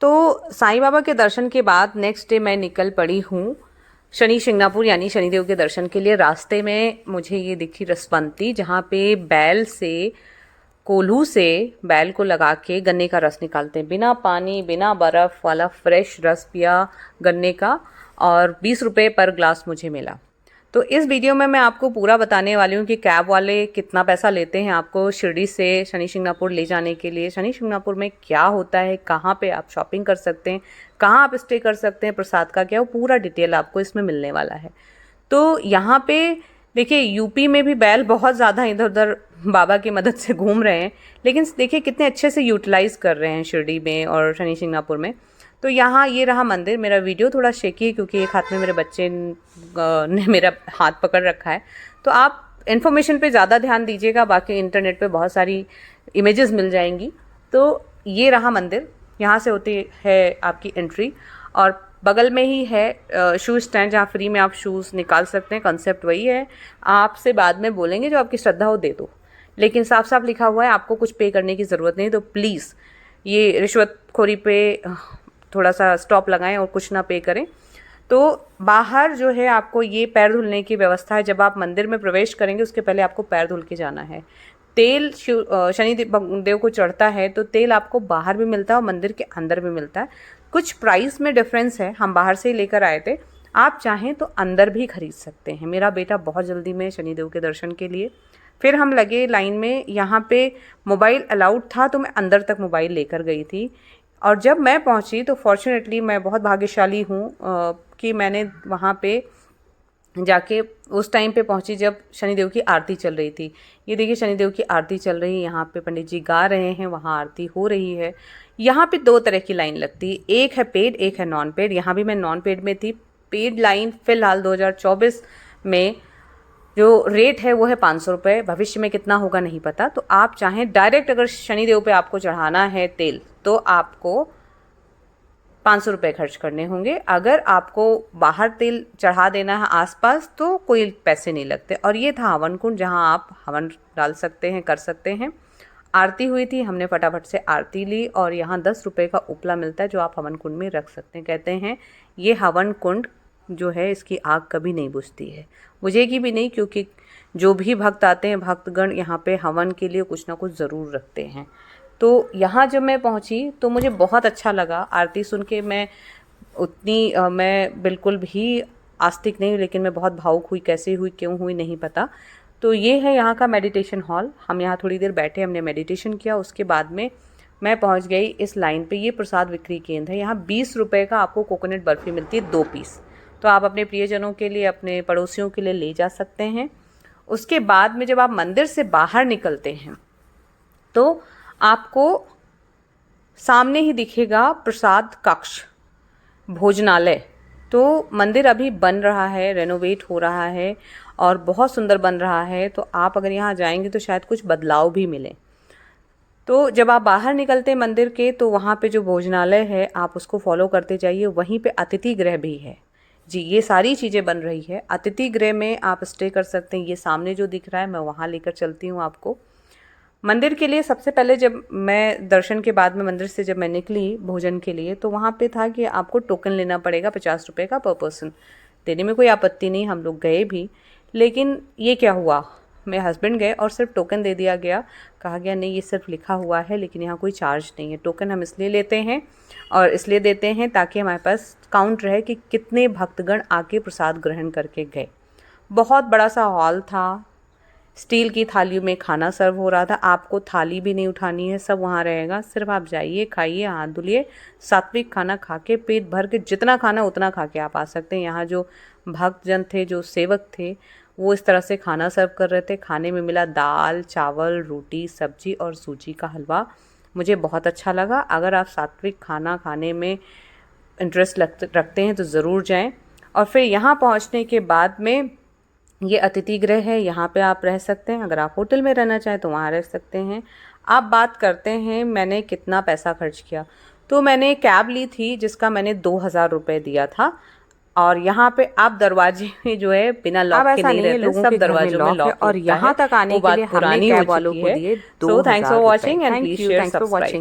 तो साईं बाबा के दर्शन के बाद नेक्स्ट डे मैं निकल पड़ी हूँ शनि शिंगणापुर यानी शनिदेव के दर्शन के लिए। रास्ते में मुझे ये दिखी रसवंती, जहाँ पे बैल से, कोल्हू से बैल को लगा के गन्ने का रस निकालते हैं, बिना पानी बिना बर्फ़ वाला फ्रेश रस पिया गन्ने का, और 20 रुपये पर ग्लास मुझे मिला। तो इस वीडियो में मैं आपको पूरा बताने वाली हूँ कि कैब वाले कितना पैसा लेते हैं आपको शिरडी से शनि शिंगणापुर ले जाने के लिए, शनि शिंगणापुर में क्या होता है, कहाँ पे आप शॉपिंग कर सकते हैं, कहाँ आप स्टे कर सकते हैं, प्रसाद का क्या, वो पूरा डिटेल आपको इसमें मिलने वाला है। तो यहाँ पे देखिए यूपी में भी बैल बहुत ज़्यादा इधर उधर बाबा की मदद से घूम रहे हैं, लेकिन देखिए कितने अच्छे से यूटिलाइज कर रहे हैं शिरडी में और शनि शिंगणापुर में। तो यहाँ ये रहा मंदिर। मेरा वीडियो थोड़ा शेकी है क्योंकि एक हाथ में मेरे बच्चे ने मेरा हाथ पकड़ रखा है, तो आप इन्फॉर्मेशन पे ज़्यादा ध्यान दीजिएगा, बाकी इंटरनेट पे बहुत सारी इमेजेस मिल जाएंगी। तो ये रहा मंदिर, यहाँ से होती है आपकी एंट्री, और बगल में ही है शू स्टैंड जहाँ फ्री में आप शूज़ निकाल सकते हैं। कंसेप्ट वही है, आपसे बाद में बोलेंगे जो आपकी श्रद्धा हो दे दो, लेकिन साफ साफ लिखा हुआ है आपको कुछ पे करने की ज़रूरत नहीं। तो प्लीज़ ये रिश्वतखोरी पे थोड़ा सा स्टॉप लगाएं और कुछ ना पे करें। तो बाहर जो है आपको ये पैर धुलने की व्यवस्था है। जब आप मंदिर में प्रवेश करेंगे उसके पहले आपको पैर धुल के जाना है। तेल शनि देव को चढ़ता है, तो तेल आपको बाहर भी मिलता है और मंदिर के अंदर भी मिलता है। कुछ प्राइस में डिफरेंस है, हम बाहर से ही लेकर आए थे, आप चाहें तो अंदर भी खरीद सकते हैं। मेरा बेटा बहुत जल्दी में शनिदेव के दर्शन के लिए, फिर हम लगे लाइन में। यहाँ पे मोबाइल अलाउड था तो मैं अंदर तक मोबाइल लेकर गई थी, और जब मैं पहुँची तो फॉर्चुनेटली मैं बहुत भाग्यशाली हूँ कि मैंने वहाँ पे जाके उस टाइम पे पहुँची जब शनिदेव की आरती चल रही थी। ये देखिए शनिदेव की आरती चल रही है, यहाँ पे पंडित जी गा रहे हैं, वहाँ आरती हो रही है। यहाँ पे 2 तरह की लाइन लगती है, एक है पेड, एक है नॉन पेड। यहाँ भी मैं नॉन पेड में थी। पेड लाइन फ़िलहाल 2024 में जो रेट है वो है 500 रुपये, भविष्य में कितना होगा नहीं पता। तो आप चाहें डायरेक्ट अगर शनिदेव पे आपको चढ़ाना है तेल तो आपको 500 रुपये खर्च करने होंगे। अगर आपको बाहर तेल चढ़ा देना है आसपास तो कोई पैसे नहीं लगते। और ये था हवन कुंड, जहाँ आप हवन डाल सकते हैं, कर सकते हैं। आरती हुई थी, हमने फटाफट से आरती ली, और यहाँ 10 रुपये का उपला मिलता है जो आप हवन कुंड में रख सकते हैं। कहते हैं ये हवन कुंड जो है इसकी आग कभी नहीं बुझती है, बुझेगी भी नहीं, क्योंकि जो भी भक्त आते हैं, भक्तगण यहाँ पे हवन के लिए कुछ ना कुछ ज़रूर रखते हैं। तो यहाँ जब मैं पहुँची तो मुझे बहुत अच्छा लगा आरती सुन के। मैं मैं बिल्कुल भी आस्तिक नहीं हूँ, लेकिन मैं बहुत भावुक हुई, कैसे हुई, क्यों हुई नहीं पता। तो ये है यहाँ का मेडिटेशन हॉल। हम यहाँ थोड़ी देर बैठे, हमने मेडिटेशन किया। उसके बाद में मैं पहुँच गई इस लाइन पे। ये प्रसाद विक्री केंद्र है। यहाँ 20 रुपये का आपको कोकोनट बर्फ़ी मिलती है, 2 पीस। तो आप अपने प्रियजनों के लिए, अपने पड़ोसियों के लिए ले जा सकते हैं। उसके बाद में जब आप मंदिर से बाहर निकलते हैं तो आपको सामने ही दिखेगा प्रसाद कक्ष, भोजनालय। तो मंदिर अभी बन रहा है, रेनोवेट हो रहा है और बहुत सुंदर बन रहा है। तो आप अगर यहाँ जाएंगे तो शायद कुछ बदलाव भी मिले। तो जब आप बाहर निकलते हैं मंदिर के तो वहाँ पे जो भोजनालय है आप उसको फॉलो करते जाइए। वहीं पे अतिथि गृह भी है जी, ये सारी चीज़ें बन रही है। अतिथि गृह में आप स्टे कर सकते हैं। ये सामने जो दिख रहा है मैं वहाँ लेकर चलती हूँ आपको मंदिर के लिए। सबसे पहले जब मैं दर्शन के बाद में मंदिर से जब मैं निकली भोजन के लिए तो वहाँ पे था कि आपको टोकन लेना पड़ेगा 50 रुपये का पर पर्सन। देने में कोई आपत्ति नहीं, हम लोग गए भी। लेकिन ये क्या हुआ, मेरे हस्बैंड गए और सिर्फ टोकन दे दिया गया। कहा गया नहीं, ये सिर्फ लिखा हुआ है, लेकिन यहाँ कोई चार्ज नहीं है। टोकन हम इसलिए लेते हैं और इसलिए देते हैं ताकि हमारे पास काउंट रहे कि कितने भक्तगण आके प्रसाद ग्रहण करके गए। बहुत बड़ा सा हॉल था, स्टील की थालियों में खाना सर्व हो रहा था। आपको थाली भी नहीं उठानी है, सब वहाँ रहेगा। सिर्फ आप जाइए, खाइए, हाथ धुलिए, सात्विक खाना खा के पेट भर के, जितना खाना उतना खा के आप आ सकते हैं। यहाँ जो भक्तजन थे, जो सेवक थे, वो इस तरह से खाना सर्व कर रहे थे। खाने में मिला दाल, चावल, रोटी, सब्जी और सूजी का हलवा। मुझे बहुत अच्छा लगा। अगर आप सात्विक खाना खाने में इंटरेस्ट रखते हैं तो ज़रूर जाएं। और फिर यहाँ पहुँचने के बाद में ये अतिथि गृह है, यहाँ पे आप रह सकते हैं। अगर आप होटल में रहना चाहें तो वहाँ रह सकते हैं। आप बात करते हैं मैंने कितना पैसा खर्च किया, तो मैंने कैब ली थी जिसका मैंने 2000 रुपये दिया था। और यहाँ पे आप दरवाजे में जो है बिना लॉक के नहीं रहते, सब दरवाजों में लॉक, और यहाँ तक आने के लिए हमने कैब वालों को दिए 2000 रुपये। Thank you for watching and please share, subscribe.